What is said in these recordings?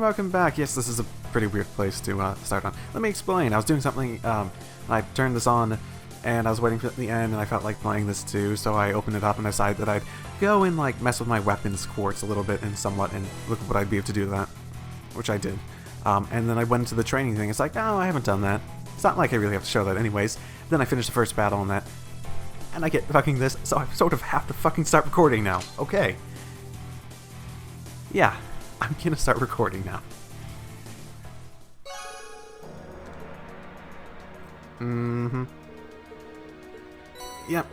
welcome back. Yes, this is a pretty weird place to start on. Let me explain. I was doing something, I turned this on, and I was waiting for the end, and I felt like playing this too, so I opened it up and I decided that I'd go and, like, mess with my weapons quartz a little bit and somewhat, and look at what I'd be able to do to that. Which I did. And then I went into the training thing. It's like, oh, I haven't done that. It's not like I really have to show that anyways. Then I finished the first battle on that. And I get fucking this, so I sort of have to fucking start recording now. Okay. Yeah, I'm gonna start recording now. Mm-hmm. Yep.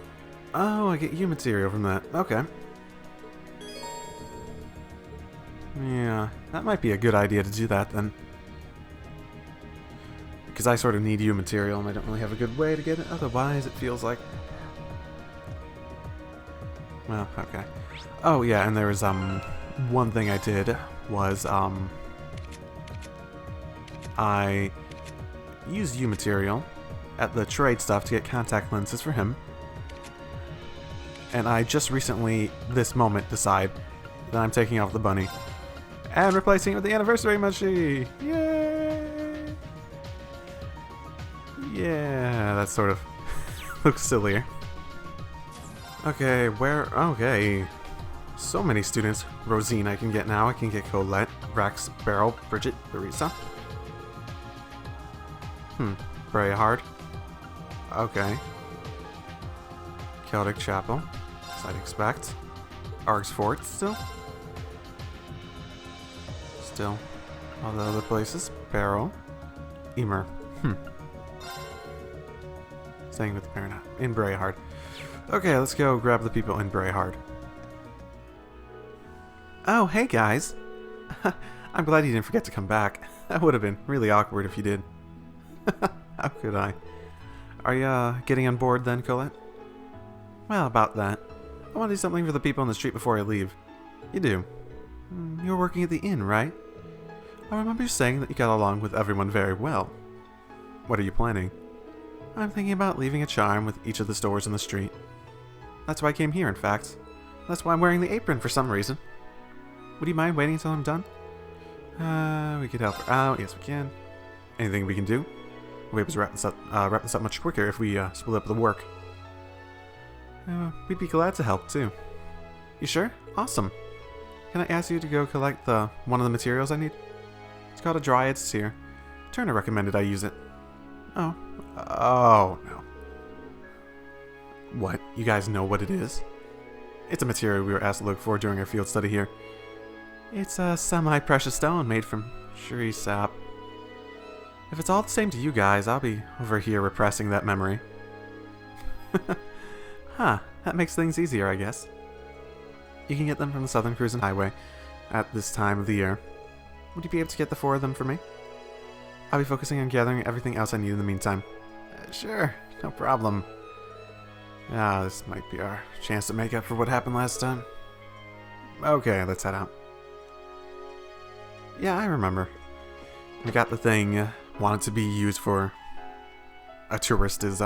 Oh, I get U material from that. Okay. Yeah, that might be a good idea to do that then. Because I sort of need U material and I don't really have a good way to get it otherwise, it feels like. Well, okay. Oh yeah, and there was one thing I did was I used U material at the trade stuff to get contact lenses for him. And I just recently, this moment, decide that I'm taking off the bunny and replacing it with the anniversary munchie! Yay! Yeah, that sort of looks sillier. Okay, okay. So many students. Rosine I can get now. I can get Colette, Rex, Beryl, Bridget, Larissa. Very hard. Okay. Celtic Chapel, as I'd expect. Args Fort still. Still. All the other places. Barrow. Emer. Staying with the parent in Brayhard. Okay, let's go grab the people in Brayhard. Oh, hey guys. I'm glad you didn't forget to come back. That would have been really awkward if you did. How could I? Are you getting on board then, Colette? Well, about that. I want to do something for the people on the street before I leave. You do? You're working at the inn, right? I remember you saying that you got along with everyone very well. What are you planning? I'm thinking about leaving a charm with each of the stores in the street. That's why I came here, in fact. That's why I'm wearing the apron for some reason. Would you mind waiting until I'm done? We could help her out. Yes, we can. Anything we can do? We'll be able to wrap this up much quicker if we split up the work. We'd be glad to help, too. You sure? Awesome. Can I ask you to go collect one of the materials I need? It's called a Dryad Seer. Turner recommended I use it. Oh. Oh, no. What? You guys know what it is? It's a material we were asked to look for during our field study here. It's a semi-precious stone made from Shuri sap. If it's all the same to you guys, I'll be over here repressing that memory. Huh, that makes things easier, I guess. You can get them from the Southern Cruising Highway at this time of the year. Would you be able to get the 4 of them for me? I'll be focusing on gathering everything else I need in the meantime. Sure, no problem. This might be our chance to make up for what happened last time. Okay, let's head out. Yeah, I remember. We got the thing, wanted to be used for a tourist is,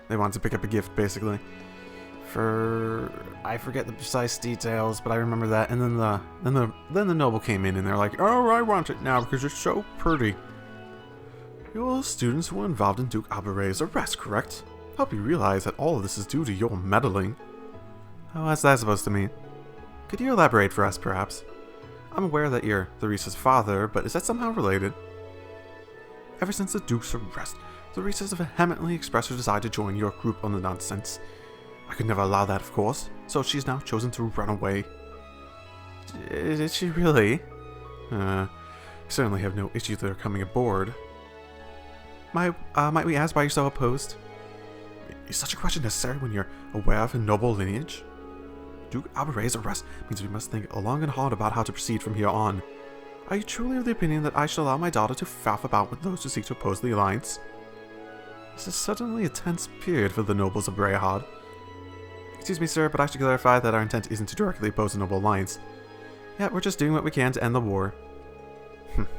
they wanted to pick up a gift, basically. For, I forget the precise details, but I remember that. And then the noble came in and they're like, oh, I want it now because it's so pretty. You're the students who were involved in Duke Abere's arrest, correct? Hope you realize that all of this is due to your meddling. Oh, what's that supposed to mean? Could you elaborate for us, perhaps? I'm aware that you're Theresa's father, but is that somehow related? Ever since the Duke's arrest, Theresa's vehemently expressed her desire to join your group on the nonsense. I could never allow that, of course, so she's now chosen to run away. Did she really? I certainly have no issue with her coming aboard. Might we ask why you're so opposed? Is such a question necessary when you're aware of her noble lineage? Duke Abere's arrest means we must think long and hard about how to proceed from here on. Are you truly of the opinion that I shall allow my daughter to faff about with those who seek to oppose the alliance? This is certainly a tense period for the nobles of Brayhard. Excuse me, sir, but I should clarify that our intent isn't to directly oppose the noble alliance. Yeah, we're just doing what we can to end the war.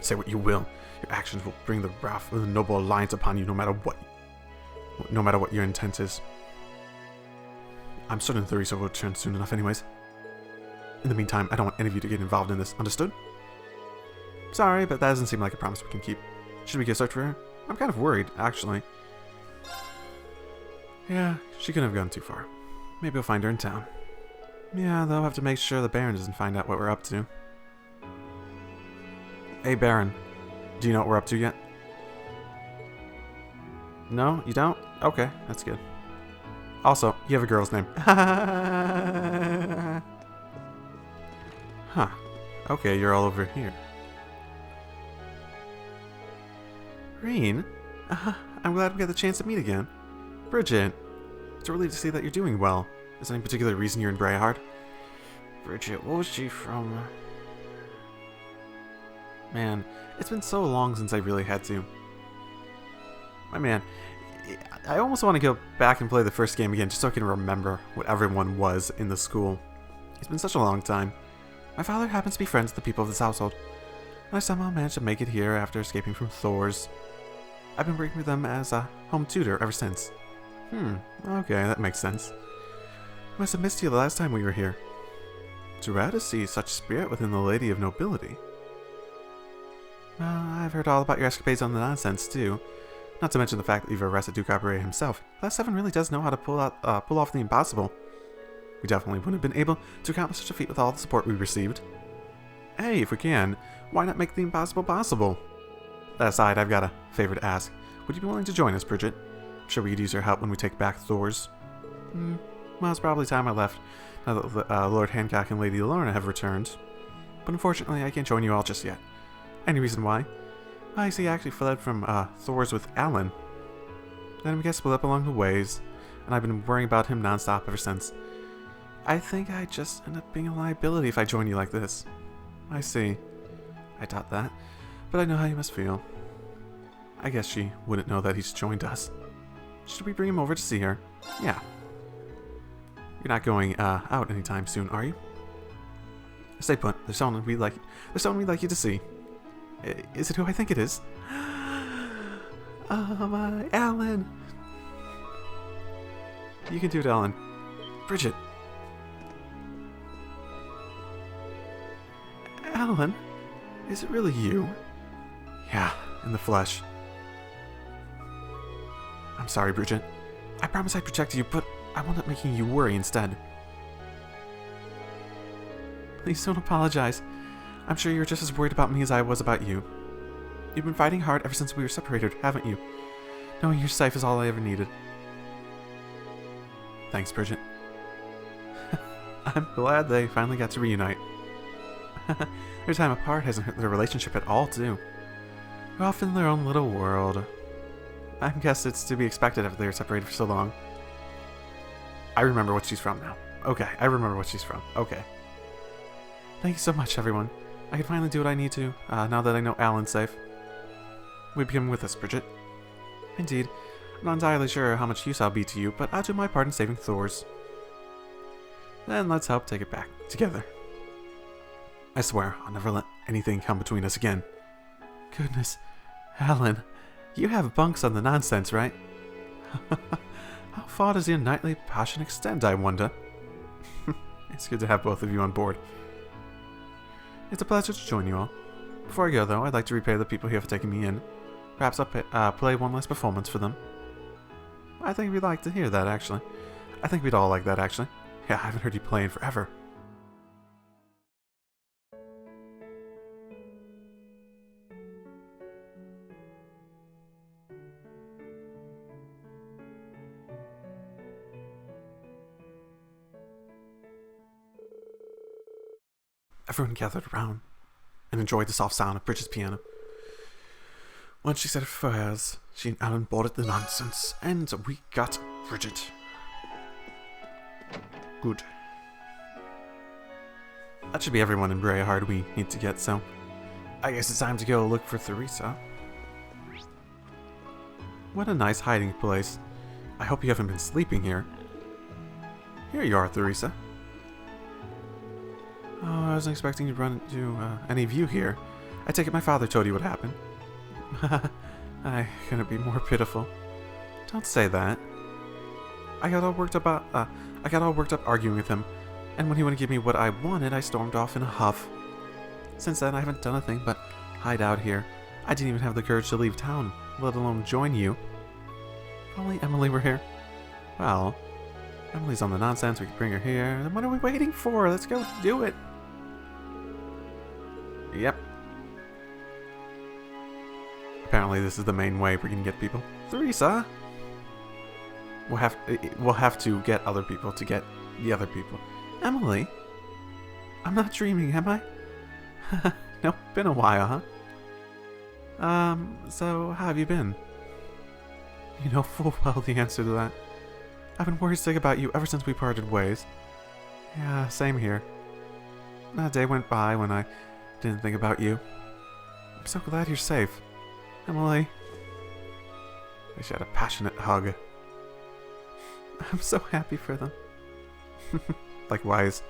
Say what you will. Your actions will bring the wrath of the noble alliance upon you no matter what your intent is. I'm certain Theresa will return soon enough anyways. In the meantime, I don't want any of you to get involved in this. Understood? Sorry, but that doesn't seem like a promise we can keep. Should we go search for her? I'm kind of worried, actually. Yeah, she couldn't have gone too far. Maybe we'll find her in town. Yeah, though I'll have to make sure the Baron doesn't find out what we're up to. Hey, Baron. Do you know what we're up to yet? No? You don't? Okay, that's good. Also, you have a girl's name. Huh. Okay, you're all over here. Green? I'm glad we got the chance to meet again. Bridget, it's a relief to see that you're doing well. Is there any particular reason you're in Brayhard? Bridget, what was she from? Man, it's been so long since I really had to. My man, I almost want to go back and play the first game again just so I can remember what everyone was in the school. It's been such a long time. My father happens to be friends with the people of this household, and I somehow managed to make it here after escaping from Thor's. I've been working with them as a home tutor ever since. Okay, that makes sense. I must have missed you the last time we were here. It's rare to see such spirit within the Lady of Nobility. Well, I've heard all about your escapades on the nonsense, too. Not to mention the fact that you've arrested Duke Operator himself. Class 7 really does know how to pull off the impossible. We definitely wouldn't have been able to accomplish such a feat with all the support we received. Hey, if we can, why not make the impossible possible? That aside, I've got a favor to ask. Would you be willing to join us, Bridget? I'm sure we could use your help when we take back Thor's. Well, it's probably time I left, now that Lord Hancock and Lady Lorna have returned. But unfortunately, I can't join you all just yet. Any reason why? I see I actually fled from Thor's with Alan. Then we got split up along the ways, and I've been worrying about him nonstop ever since. I think I just end up being a liability if I join you like this. I see. I doubt that, but I know how you must feel. I guess she wouldn't know that he's joined us. Should we bring him over to see her? Yeah. You're not going out anytime soon, are you? Stay put. There's someone we'd like you to see. Is it who I think it is? Alan. You can do it, Alan. Bridget. Alan? Is it really you? Yeah, in the flesh. I'm sorry, Bridget. I promise I'd protect you, but I wound up making you worry instead. Please don't apologize. I'm sure you're just as worried about me as I was about you. You've been fighting hard ever since we were separated, haven't you? Knowing you're safe is all I ever needed. Thanks, Bridget. I'm glad they finally got to reunite. Their time apart hasn't hurt their relationship at all, too. They're off in their own little world. I guess it's to be expected after they were separated for so long. I remember what she's from now. Okay, I remember what she's from. Okay. Thank you so much, everyone. I can finally do what I need to, now that I know Alan's safe. Will you come with us, Bridget? Indeed. I'm not entirely sure how much use I'll be to you, but I'll do my part in saving Thor's. Then let's help take it back, together. I swear, I'll never let anything come between us again. Goodness. Alan, you have bunks on the nonsense, right? How far does your nightly passion extend, I wonder? It's good to have both of you on board. It's a pleasure to join you all. Before I go, though, I'd like to repay the people here for taking me in. Perhaps I'll play one last performance for them. I think we'd like to hear that, actually. I think we'd all like that, actually. Yeah, I haven't heard you play in forever. Everyone gathered around and enjoyed the soft sound of Bridget's piano. Once she said her prayers, she and Alan boarded the nonsense, and we got Bridget. Good. That should be everyone in Brayhard we need to get, so I guess it's time to go look for Theresa. What a nice hiding place. I hope you haven't been sleeping here. Here you are, Theresa. Oh, I wasn't expecting to run into any of you here. I take it my father told you what happened. I couldn't be more pitiful. Don't say that. I got all worked up arguing with him, And when he wouldn't give me what I wanted, I stormed off in a huff. Since then, I haven't done a thing but hide out here. I didn't even have the courage to leave town, let alone join you. If only Emily were here. Well, Emily's on the nonsense, we could bring her here. Then what are we waiting for? Let's go do it. Yep. Apparently this is the main way we can get people. Theresa! We'll have to get other people to get the other people. Emily? I'm not dreaming, am I? Nope, been a while, huh? So how have you been? You know full well the answer to that. I've been worried sick about you ever since we parted ways. Yeah, same here. Not a day went by when I didn't think about you. I'm so glad you're safe. Emily. They shared a passionate hug. I'm so happy for them. Likewise.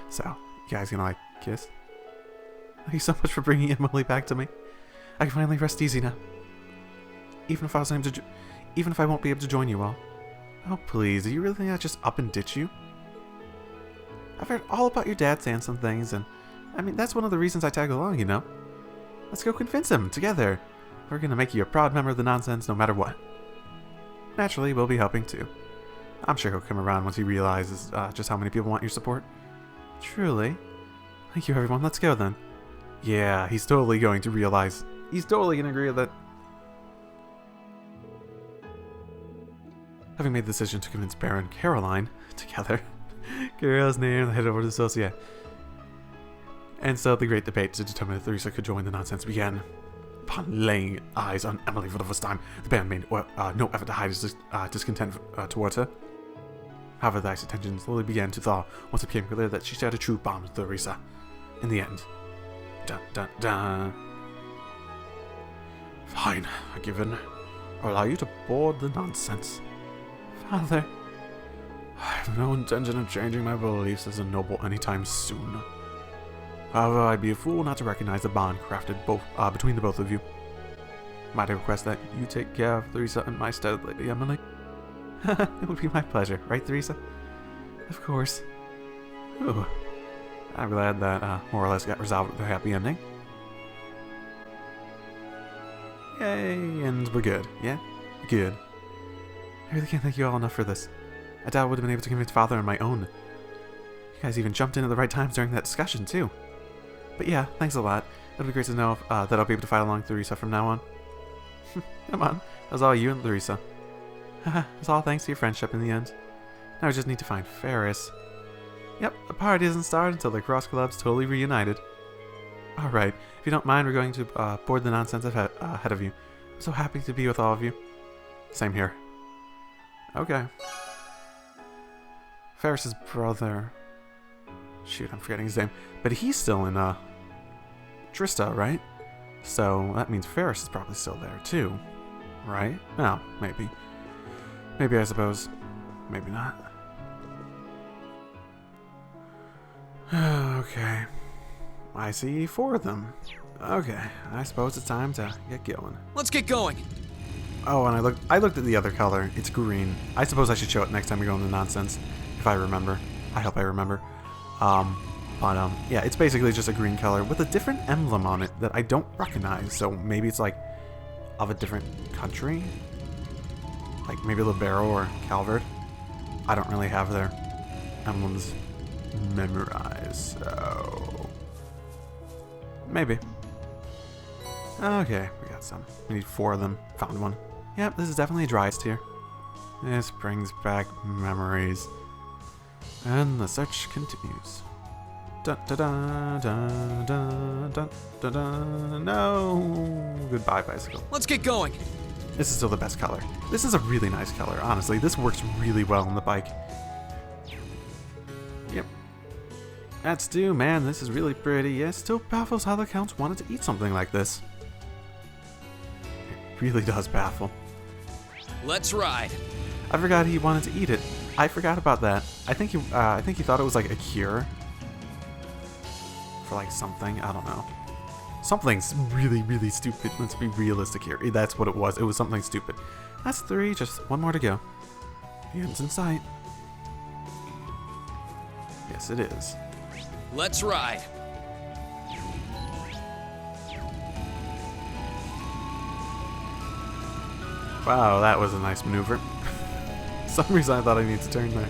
So, you guys gonna like kiss? Thank you so much for bringing Emily back to me. I can finally rest easy now. Even if I won't be able to join you all. Oh please, do you really think I'd just up and ditch you? I've heard all about your dad saying some things, and I mean that's one of the reasons I tag along, you know. Let's go convince him together. We're gonna make you a proud member of the nonsense no matter what. Naturally, we'll be helping too. I'm sure he'll come around once he realizes just how many people want your support. Truly. Thank you everyone, let's go then. Yeah, he's totally going to realize. He's totally going to agree with it. Having made the decision to convince Baron and Caroline together, Carol's name headed over to Socia. And so the great debate to determine if Theresa could join the nonsense began. Upon laying eyes on Emily for the first time, the band made no effort to hide his discontent towards her. However, the ice tension slowly began to thaw once it became clear that she shared a true bond with Theresa. In the end. Dun dun dun. Fine, given. I'll allow you to board the nonsense. Father. I have no intention of changing my beliefs as a noble anytime soon. However, I'd be a fool not to recognize the bond crafted between the both of you. Might I request that you take care of Theresa in my stead, Lady Emily? It would be my pleasure, right, Theresa? Of course. Ooh. I'm glad that more or less got resolved with a happy ending. Yay, and we're good. Yeah? Good. I really can't thank you all enough for this. I doubt I would have been able to convince Father on my own. You guys even jumped in at the right times during that discussion, too. But yeah, thanks a lot. It'll be great to know if, that I'll be able to fight along Theresa from now on. Come on, that was all you and Theresa. Haha, it's all thanks to your friendship in the end. Now we just need to find Ferris. Yep, the party doesn't start until the Cross Club's totally reunited. Alright, if you don't mind, we're going to board the nonsense ahead of you. I'm so happy to be with all of you. Same here. Okay. Ferris's brother. Shoot, I'm forgetting his name. But he's still in, Trista, right? So, that means Ferris is probably still there, too. Right? No, maybe. Maybe, I suppose. Maybe not. Okay. I see 4 of them. Okay, I suppose it's time to get going. Let's get going! Oh, and I looked at the other color. It's green. I suppose I should show it next time we go into nonsense. If I remember. I hope I remember. Yeah, it's basically just a green color with a different emblem on it that I don't recognize. So maybe it's like of a different country? Like maybe Libero or Calvert? I don't really have their emblems memorized, so maybe. Okay, we got some. We need 4 of them. Found one. Yep, this is definitely a driest here. This brings back memories. And the search continues. Dun dun dun dun dun dun dun dun. No! Goodbye, bicycle. Let's get going! This is still the best color. This is a really nice color, honestly. This works really well on the bike. Yep. That's due, man. This is really pretty. Yeah, it still baffles how the Counts wanted to eat something like this. It really does baffle. Let's ride. I forgot he wanted to eat it. I forgot about that. I think he thought it was like a cure for like something. I don't know. Something's really, really stupid. Let's be realistic here. That's what it was. It was something stupid. That's 3. Just 1 more to go. The end's in sight. Yes, it is. Let's ride. Wow, that was a nice maneuver. For some reason I thought I needed to turn there.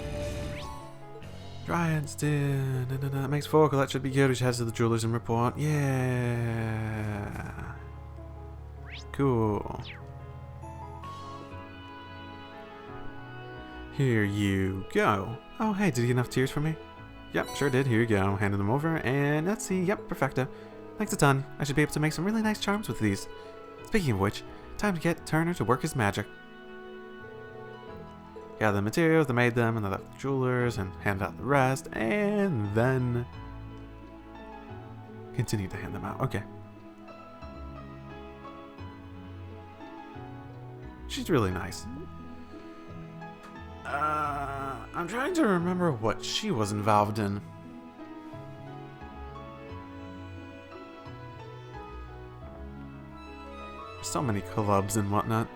Dryads did. That makes 4. Colette should be good. We should head to the jewelers and report. Yeah. Cool. Here you go. Oh, hey, did you get enough tears for me? Yep, sure did. Here you go. Handing them over. And let's see. Yep, perfecto. Thanks a ton. I should be able to make some really nice charms with these. Speaking of which, time to get Turner to work his magic. Gather the materials, they made them, and they left the jewelers, and hand out the rest, and then continue to hand them out. Okay. She's really nice. I'm trying to remember what she was involved in. So many clubs and whatnot.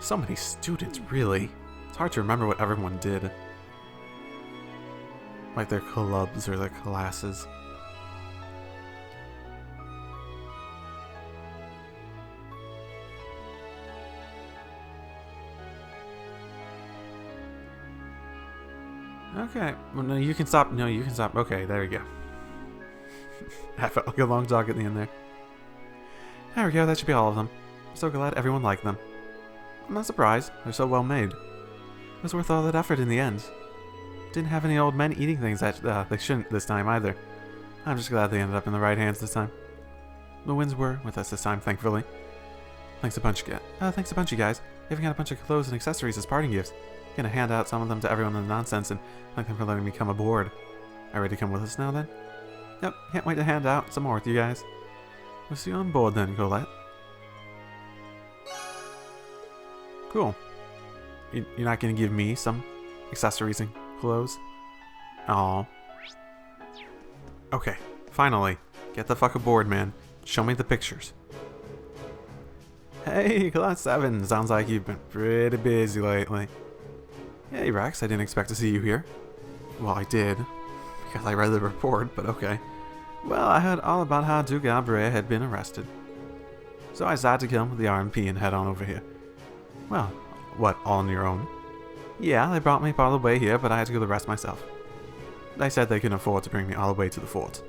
So many students, really. It's hard to remember what everyone did. Like their clubs or their classes. Okay. Well, no, you can stop. No, you can stop. Okay, there we go. I felt like a long talk at the end there. There we go, that should be all of them. I'm so glad everyone liked them. I'm not surprised, they're so well made. It was worth all that effort in the end. Didn't have any old men eating things that they shouldn't this time either. I'm just glad they ended up in the right hands this time. The winds were with us this time, thankfully. Thanks a bunch, you guys. Even got a bunch of clothes and accessories as parting gifts. Gonna hand out some of them to everyone in the nonsense and thank them for letting me come aboard. Are you ready to come with us now then? Yep, can't wait to hand out some more with you guys. We'll see you on board then, Colette. Cool. You're not gonna give me some accessories and clothes? Aww. Okay, finally. Get the fuck aboard, man. Show me the pictures. Hey, Class 7. Sounds like you've been pretty busy lately. Hey, Rex. I didn't expect to see you here. Well, I did. Because I read the report, but okay. Well, I heard all about how Duke Albrecht had been arrested. So I decided to come with the RMP and head on over here. Well, what, all on your own? Yeah, they brought me part of the way here, but I had to go the rest myself. They said they couldn't afford to bring me all the way to the fort.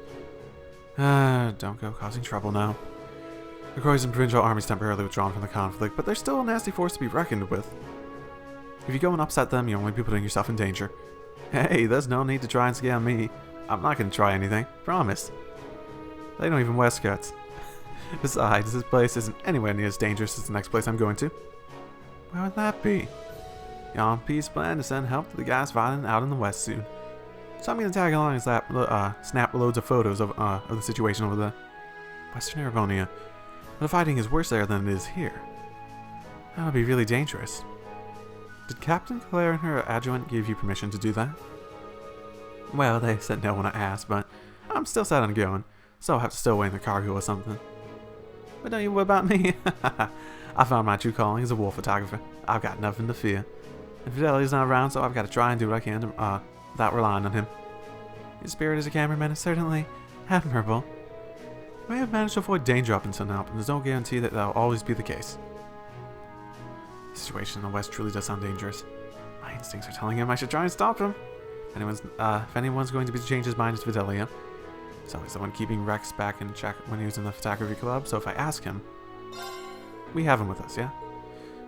Don't go causing trouble now. The Croatian provincial army's temporarily withdrawn from the conflict, but they're still a nasty force to be reckoned with. If you go and upset them, you'll only be putting yourself in danger. Hey, there's no need to try and scare me. I'm not going to try anything, promise. They don't even wear skirts. Besides, this place isn't anywhere near as dangerous as the next place I'm going to. Where would that be? Your RMP's plan to send help to the guys fighting out in the west soon. So I'm going to tag along and snap loads of photos of the situation over there. Western Arabonia. The fighting is worse there than it is here. That'll be really dangerous. Did Captain Claire and her adjutant give you permission to do that? Well, they said no when I asked, but I'm still set on going, so I'll have to stow away in the cargo or something. But don't you worry about me. I found my true calling as a war photographer. I've got nothing to fear. And Fidelity's not around, so I've got to try and do what I can to, without relying on him. His spirit as a cameraman is certainly admirable. I may have managed to avoid danger up until now, but there's no guarantee that that'll always be the case. The situation in the west truly does sound dangerous. My instincts are telling him I should try and stop him. If anyone's going to change his mind, it's Fidelio. So he's the one keeping Rex back in check when he was in the photography club, so if I ask him... We have him with us, yeah?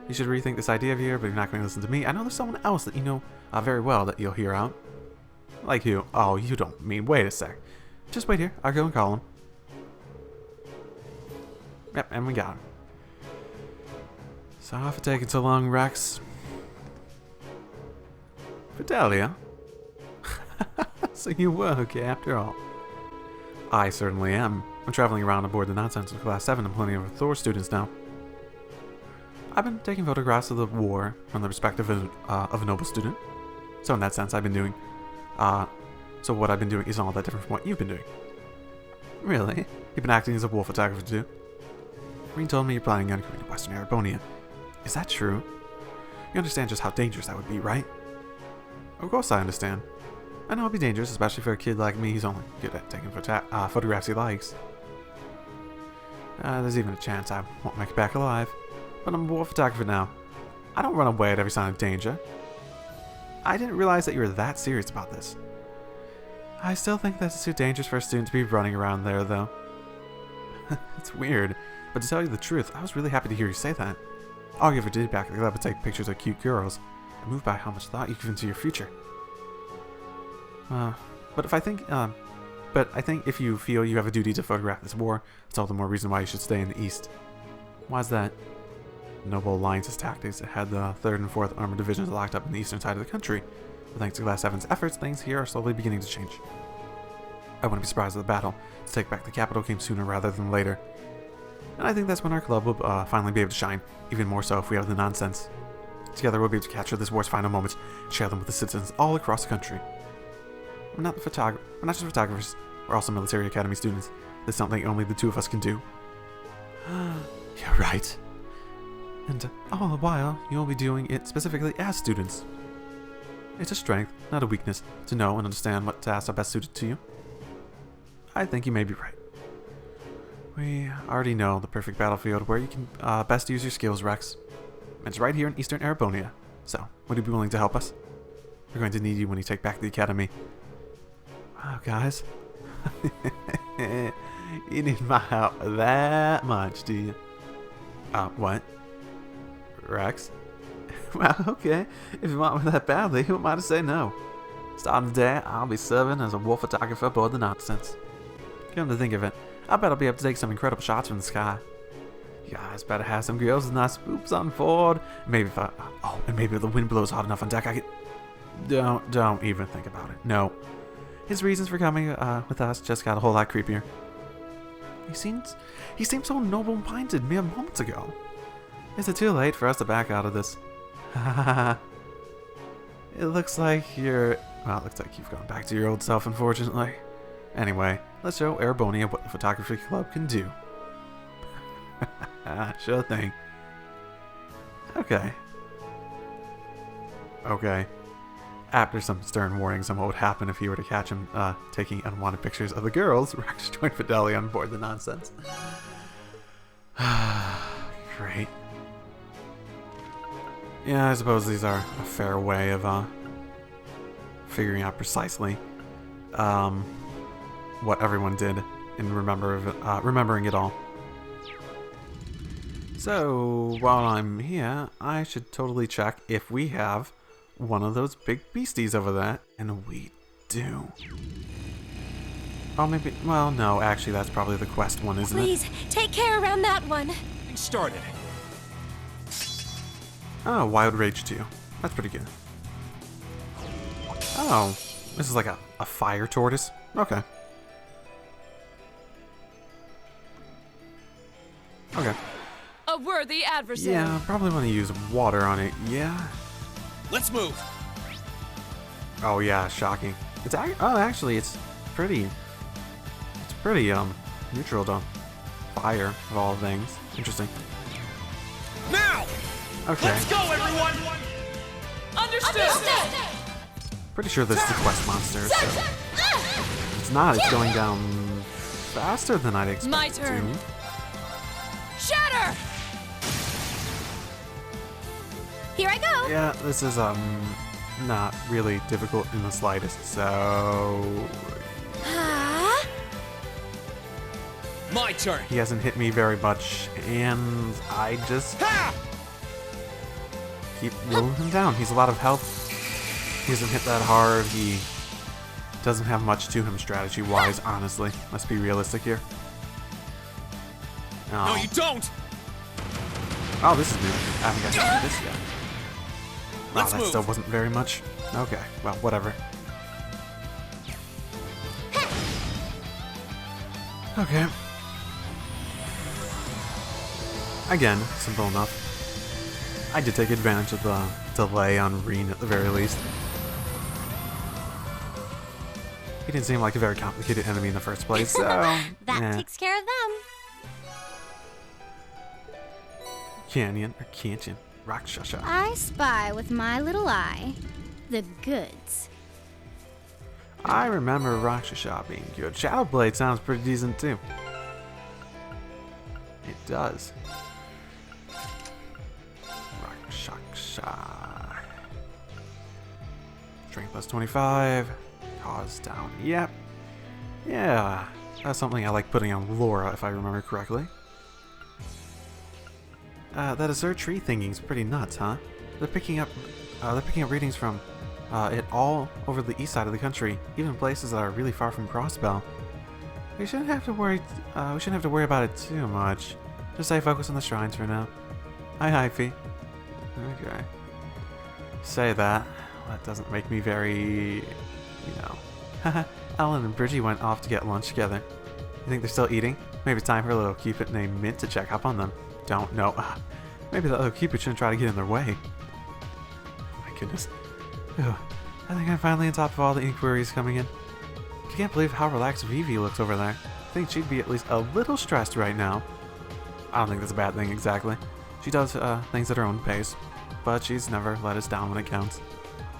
You should rethink this idea here, but you're not going to listen to me. I know there's someone else that you know very well that you'll hear out. Like who? Oh, you don't mean... Wait a sec. Just wait here. I'll go and call him. Yep, and we got him. Sorry for taking so long, Rex. Fidelia? So you were okay after all. I certainly am. I'm traveling around aboard the nonsense of Class 7 and plenty of Thor students now. I've been taking photographs of the war from the perspective of a noble student. So in that sense, I've been doing... so what I've been doing isn't all that different from what you've been doing. Really? You've been acting as a war photographer too? Green told me you're planning on coming to Western Arabonia. Is that true? You understand just how dangerous that would be, right? Of course I understand. I know it'll be dangerous, especially for a kid like me who's only good at taking photographs he likes. There's even a chance I won't make it back alive. But I'm a war photographer now. I don't run away at every sign of danger. I didn't realize that you were that serious about this. I still think that it's too dangerous for a student to be running around there, though. It's weird, but to tell you the truth, I was really happy to hear you say that. All you ever did back at the club was take pictures of cute girls, and moved by how much thought you give into your future. But I think if you feel you have a duty to photograph this war, it's all the more reason why you should stay in the East. Why's that? Noble Alliance's tactics had the 3rd and 4th Armored Divisions locked up in the eastern side of the country. But thanks to Class 7's efforts, things here are slowly beginning to change. I wouldn't be surprised if the battle to take back the capital came sooner rather than later. And I think that's when our club will finally be able to shine, even more so if we have the nonsense. Together we'll be able to capture this war's final moments, share them with the citizens all across the country. We're not just photographers, we're also military academy students. There's something only the two of us can do. You're right. And all the while, you'll be doing it specifically as students. It's a strength, not a weakness, to know and understand what tasks are best suited to you. I think you may be right. We already know the perfect battlefield where you can best use your skills, Rex. It's right here in Eastern Arabonia. So, would you be willing to help us? We're going to need you when you take back the academy. Wow, guys. You need my help that much, do you? What? Rex? Well, okay. If you want me that badly, who am I to say no? Starting today, I'll be serving as a war photographer aboard the nonsense. Come to think of it, I bet I'll be able to take some incredible shots from the sky. You guys better have some girls with nice boobs on board. Maybe if and maybe if the wind blows hard enough on deck, I could... Don't even think about it. No. His reasons for coming with us just got a whole lot creepier. He seemed so noble-minded mere moments ago. Is it too late for us to back out of this? It looks like you've gone back to your old self, unfortunately. Anyway, let's show Arabonia what the photography club can do. Sure thing. Okay. After some stern warnings on what would happen if he were to catch him taking unwanted pictures of the girls, Rex joined Fidelli on board the nonsense. Great. Yeah, I suppose these are a fair way of figuring out precisely what everyone did and remembering it all. So, while I'm here, I should totally check if we have one of those big beasties over there. And we do. Oh, maybe... Well, no, actually, that's probably the quest one, isn't it? Please, take care around that one. Getting started. Oh, Wild Rage 2. That's pretty good. Oh, this is like a fire tortoise? Okay. Okay. A worthy adversary. Yeah, probably want to use water on it, yeah. Let's move. Oh yeah, shocking. Actually, it's pretty neutral to fire of all things. Interesting. Now! Okay. Let's go, everyone! Understood. Pretty sure this is the quest monster, so if it's not, it's going down faster than I'd expect. My turn. To. Shatter! Here I go. Yeah, this is not really difficult in the slightest, so My turn. he hasn't hit me very much, and I just keep rolling him down. He's a lot of health. He doesn't hit that hard. He doesn't have much to him strategy-wise, honestly. Let's be realistic here. Oh. No, you don't. Oh, this is new. I haven't got to do this yet. Let's that move. still wasn't very much. Okay, well, whatever. Okay. Again, simple enough. I did take advantage of the delay on Reen at the very least. He didn't seem like a very complicated enemy in the first place, so... That takes care of them. Canyon, or Canyon, Rakshasha. I spy with my little eye the goods. I remember Rakshasa being good. Shadow Blade sounds pretty decent too. It does. Rakshasa. Strength plus 25. Cause down. Yep. Yeah. That's something I like putting on Laura, if I remember correctly. That Azure tree thingy's pretty nuts, huh? They're picking up readings from it all over the east side of the country, even places that are really far from Crossbell. We shouldn't have to worry. We shouldn't have to worry about it too much. Just stay focused on the shrines for now. Hi, Hyphy. Okay. Say that. That doesn't make me very, you know. Ellen and Bridgie went off to get lunch together. You think they're still eating? Maybe it's time for a little Cupid named Mint to check up on them. Don't know. Maybe the other Cupid shouldn't try to get in their way. Oh my goodness. Ugh. I think I'm finally on top of all the inquiries coming in. I can't believe how relaxed Vivi looks over there. I think she'd be at least a little stressed right now. I don't think that's a bad thing exactly. She does things at her own pace, but she's never let us down when it counts.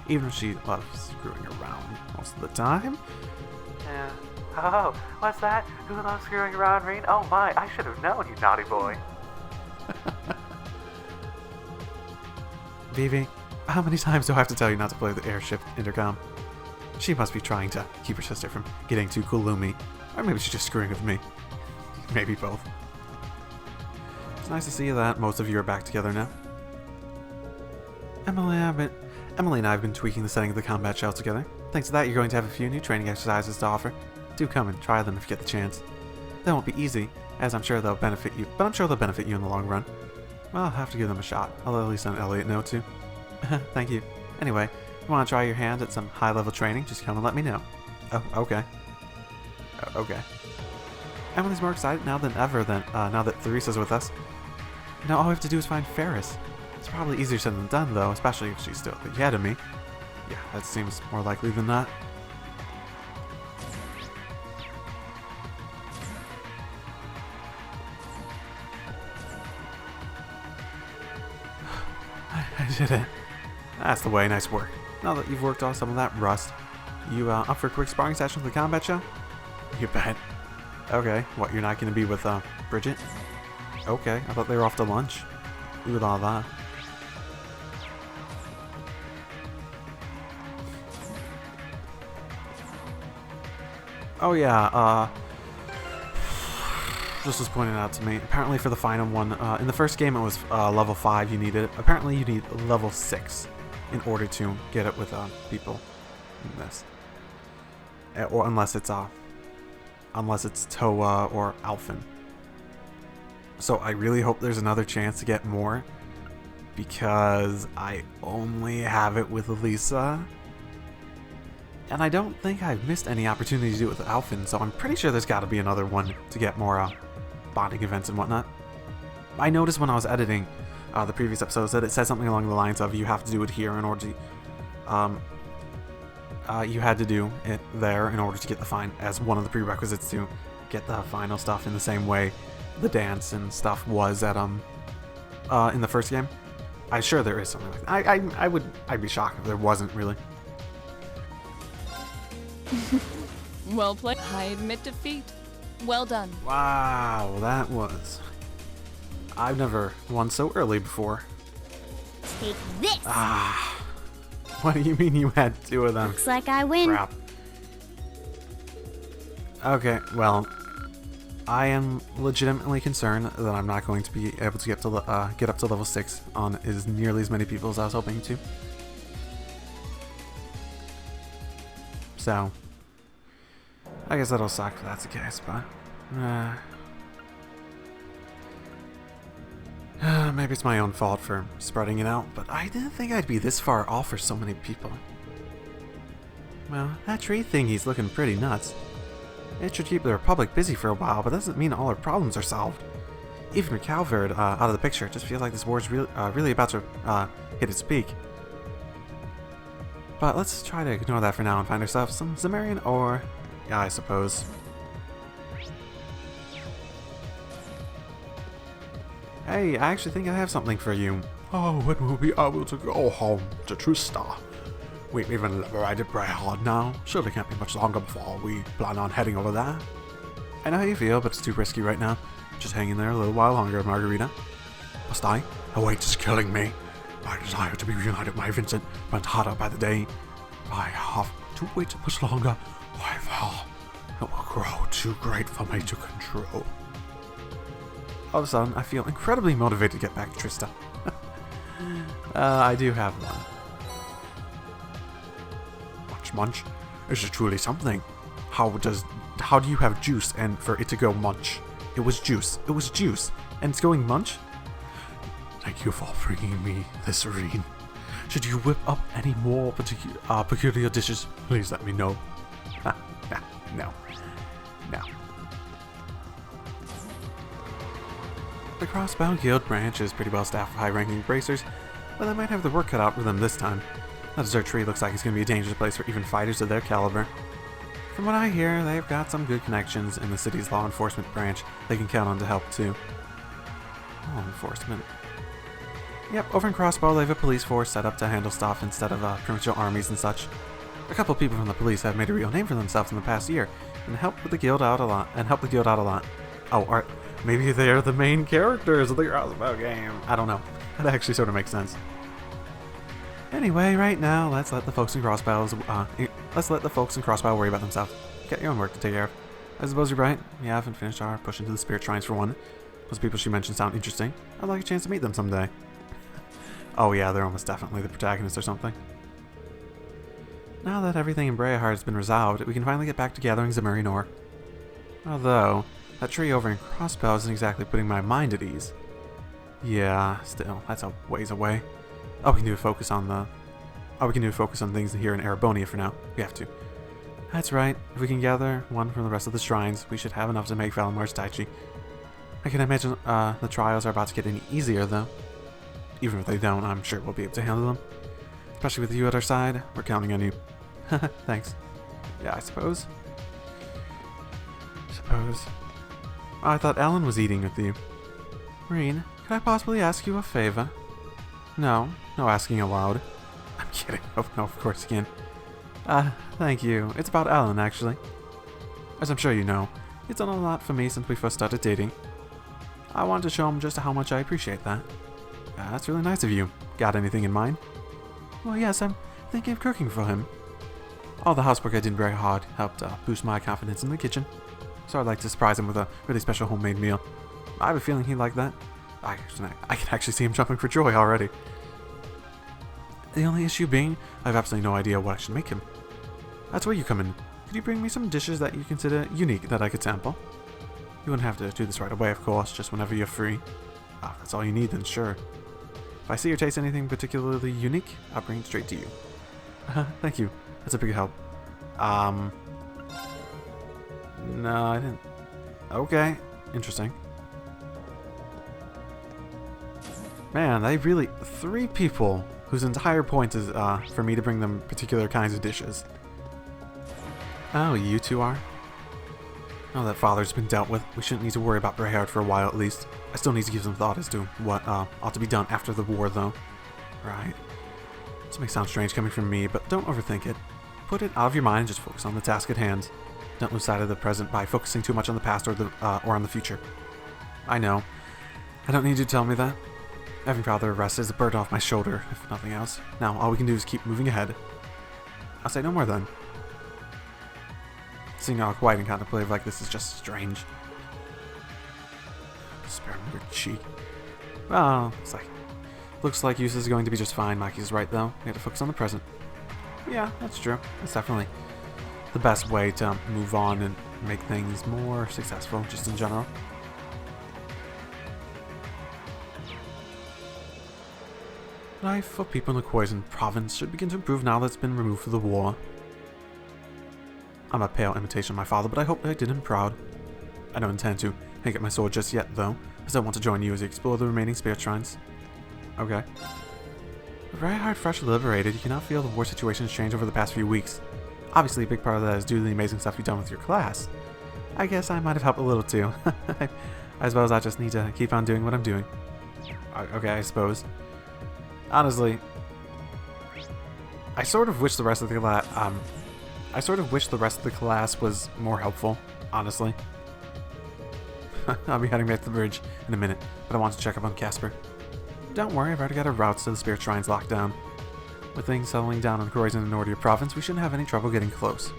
Even if she loves screwing around most of the time. Yeah. Oh, what's that? Who loves screwing around, Reen? Oh my, I should have known, you naughty boy. Vivi, how many times do I have to tell you not to play the airship intercom? She must be trying to keep her sister from getting too gloomy. Or maybe she's just screwing with me. Maybe both. It's nice to see that most of you are back together now. Emily and I have been tweaking the setting of the combat shell together. Thanks to that, you're going to have a few new training exercises to offer. Do come and try them if you get the chance. They won't be easy, as I'm sure they'll benefit you, but I'm sure they'll benefit you in the long run. Well, I'll have to give them a shot. I'll at least let Elliot know too. Thank you. Anyway, if you want to try your hand at some high-level training, just come and let me know. Oh, okay. Oh, okay. Emily's more excited now than ever now that Theresa's with us. Now all we have to do is find Ferris. It's probably easier said than done, though, especially if she's still ahead of me. Yeah, that seems more likely than not. I did it. That's the way, nice work. Now that you've worked off some of that rust, you up for a quick sparring session with the combat show? You bet. Okay, what, you're not going to be with Bridget? Okay, I thought they were off to lunch. You with all that. Oh yeah, this was pointed out to me. Apparently for the final one, in the first game it was level 5 you needed. Apparently you need level 6 in order to get it with people in this. Or unless it's Toa or Alphen. So I really hope there's another chance to get more, because I only have it with Lisa. And I don't think I've missed any opportunity to do it with Alphen, so I'm pretty sure there's got to be another one to get more bonding events and whatnot. I noticed when I was editing the previous episodes that it said something along the lines of you have to do it here in order to... you had to do it there in order to get the as one of the prerequisites to get the final stuff in the same way the dance and stuff was at in the first game. I'm sure there is something like that. I'd be shocked if there wasn't really. Well played. I admit defeat. Well done. Wow, that was... I've never won so early before. Take this! Ah. What do you mean you had 2 of them? Looks like I win. Crap. Okay, well, I am legitimately concerned that I'm not going to be able to get up to level 6 on as nearly as many people as I was hoping to. So, I guess that'll suck if that's the case, but maybe it's my own fault for spreading it out, but I didn't think I'd be this far off for so many people. Well, that tree thingy's looking pretty nuts. It should keep the Republic busy for a while, but doesn't mean all our problems are solved. Even with Calverd out of the picture, it just feels like this war's really about to hit its peak. But let's try to ignore that for now and find ourselves some Zemarian ore. Yeah, I suppose. Hey, I actually think I have something for you. Oh, when will we be able to go home to Trista? We've even liberated Brayhard now. Surely can't be much longer before we plan on heading over there. I know how you feel, but it's too risky right now. Just hang in there a little while longer, Margarita. Must I? The weight is killing me. My desire to be reunited with my Vincent burns harder by the day. I have to wait much longer. Why, well, it will grow too great for me to control. All of a sudden, I feel incredibly motivated to get back to Trista. I do have one. Munch. This is truly something. How do you have juice and for it to go munch? It was juice. It was juice. And it's going munch? Thank you for bringing me this serene. Should you whip up any more peculiar dishes, please let me know. No. The Crossbound Guild branch is pretty well staffed with high-ranking bracers, but they might have the work cut out for them this time. The desert tree looks like it's going to be a dangerous place for even fighters of their caliber. From what I hear, they've got some good connections in the city's law enforcement branch they can count on to help too. Law enforcement. Yep, over in Crossbow they have a police force set up to handle stuff instead of provincial armies and such. A couple of people from the police have made a real name for themselves in the past year and helped the guild out a lot. Oh, maybe they're the main characters of the Crossbow game. I don't know. That actually sort of makes sense. Anyway, right now, let's let the folks in Crossbow worry about themselves. You got your own work to take care of. I suppose you're right. We haven't finished our push into the spirit shrines for one. Those people she mentioned sound interesting. I'd like a chance to meet them someday. Oh yeah, they're almost definitely the protagonists or something. Now that everything in Brayhard has been resolved, we can finally get back to gathering Zemuri ore. Although, that tree over in Crossbow isn't exactly putting my mind at ease. Yeah, still, that's a ways away. We can do a focus on things here in Arabonia for now. We have to. That's right. If we can gather one from the rest of the shrines, we should have enough to make Valamar's Taichi. I can imagine the trials are about to get any easier, though. Even if they don't, I'm sure we'll be able to handle them. Especially with you at our side, we're counting on you. Thanks. Yeah, I suppose. Oh, I thought Ellen was eating with you. Marine, could I possibly ask you a favor? No asking aloud. I'm kidding. Oh, no, of course you can. Thank you. It's about Alan, actually. As I'm sure you know, he's done a lot for me since we first started dating. I wanted to show him just how much I appreciate that. That's really nice of you. Got anything in mind? Well, yes, I'm thinking of cooking for him. All the housework I did very hard helped boost my confidence in the kitchen. So I'd like to surprise him with a really special homemade meal. I have a feeling he'd like that. I can actually see him jumping for joy already. The only issue being, I have absolutely no idea what I should make him. That's where you come in. Could you bring me some dishes that you consider unique that I could sample? You wouldn't have to do this right away, of course, just whenever you're free. If that's all you need, then sure. If I see or taste anything particularly unique, I'll bring it straight to you. Thank you. That's a big help. No, I didn't. Okay. Interesting. Man, they really... 3 people whose entire point is for me to bring them particular kinds of dishes. Oh, you two are? Now that father's been dealt with, we shouldn't need to worry about Brayhard for a while at least. I still need to give some thought as to what ought to be done after the war, though. Right. This may sound strange coming from me, but don't overthink it. Put it out of your mind and just focus on the task at hand. Don't lose sight of the present by focusing too much on the past or on the future. I know. I don't need you to tell me that. Having father arrested is a burden off my shoulder, if nothing else. Now, all we can do is keep moving ahead. I'll say no more then. Seeing all quiet and contemplative like this is just strange. Spare me your cheek. Well, looks like use is going to be just fine. Maki's right though. We have to focus on the present. Yeah, that's true. That's definitely the best way to move on and make things more successful, just in general. Life for people in the Khoisan province should begin to improve now that it's been removed for the war. I'm a pale imitation of my father, but I hope I did him proud. I don't intend to pick up my sword just yet, though, as I want to join you as you explore the remaining spirit shrines. Okay. With Brayhard freshly liberated, you cannot feel the war situation has changed over the past few weeks. Obviously, a big part of that is due to the amazing stuff you've done with your class. I guess I might have helped a little too. I suppose I just need to keep on doing what I'm doing. Okay, I suppose. Honestly, I sort of wish the rest of the class was more helpful, honestly. I'll be heading back to the bridge in a minute, but I want to check up on Casper. Don't worry, I've already got our routes to the Spirit Shrines locked down. With things settling down on Croydon and Nordia province, we shouldn't have any trouble getting close.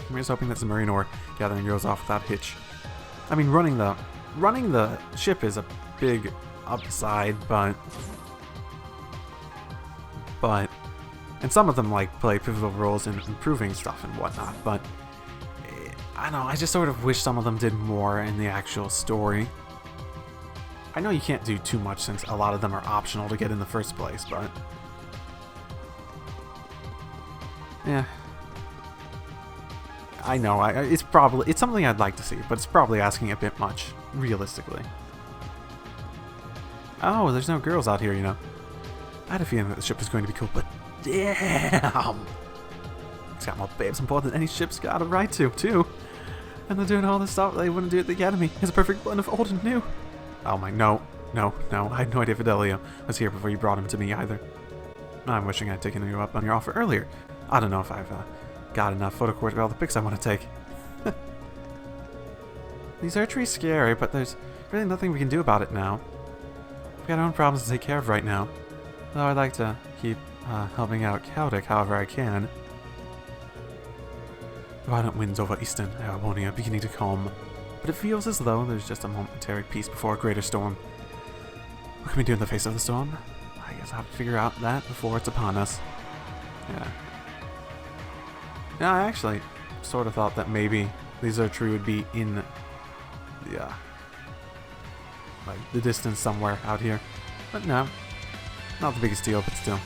I'm just hoping that the Marine ore gathering goes off without hitch. I mean, running the ship is a big upside, but and some of them like play pivotal roles in improving stuff and whatnot, but I don't know, I just sort of wish some of them did more in the actual story. I know you can't do too much since a lot of them are optional to get in the first place, but yeah. I know, it's something I'd like to see, but it's probably asking a bit much, realistically. Oh, there's no girls out here, you know. I had a feeling that the ship was going to be cool, but damn! It's got more babes on board than any ship's got a right to, too. And they're doing all this stuff they wouldn't do at the Academy. It's a perfect blend of old and new. Oh my, no. I had no idea Fidelio was here before you brought him to me either. I'm wishing I'd taken you up on your offer earlier. I don't know if I've got enough photo cord for all the pics I want to take. These archery's scary, but there's really nothing we can do about it now. We've got our own problems to take care of right now. Though I'd like to keep helping out Chaldec however I can. The violent winds over Easton are warning are beginning to calm, but it feels as though there's just a momentary peace before a greater storm. What can we do in the face of the storm? I guess I'll have to figure out that before it's upon us. Yeah. Yeah, I actually sort of thought that maybe these archery would be in the, like the distance somewhere out here. But no, not the biggest deal, but still.